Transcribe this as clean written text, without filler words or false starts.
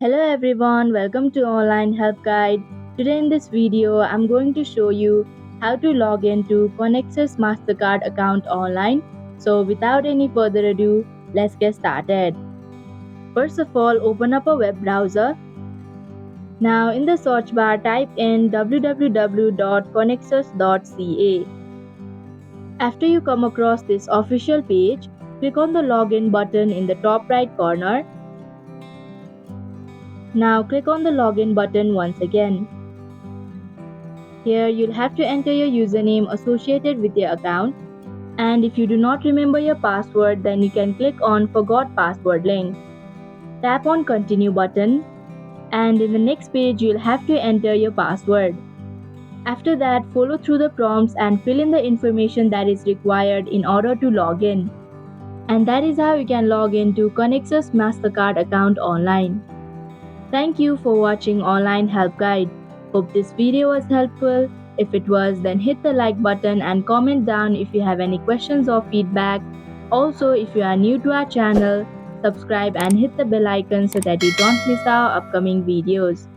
Hello everyone, welcome to Online Help Guide. Today in this video, I'm going to show you how to log into Conexus MasterCard account online. So without any further ado, let's get started. First of all, open up a web browser. Now in the search bar, type in www.conexus.ca. After you come across this official page, click on the login button in the top right corner. Now click on the login button once again. Here you'll have to enter your username associated with your account, and if you do not remember your password, then you can click on Forgot Password link. Tap on Continue button, and in the next page you'll have to enter your password. After that, follow through the prompts and fill in the information that is required in order to log in. And that is how you can log into Conexus MasterCard account online. Thank you for watching Online Help Guide. Hope this video was helpful. If it was, then hit the like button and comment down if you have any questions or feedback. Also, if you are new to our channel, subscribe and hit the bell icon so that you don't miss our upcoming videos.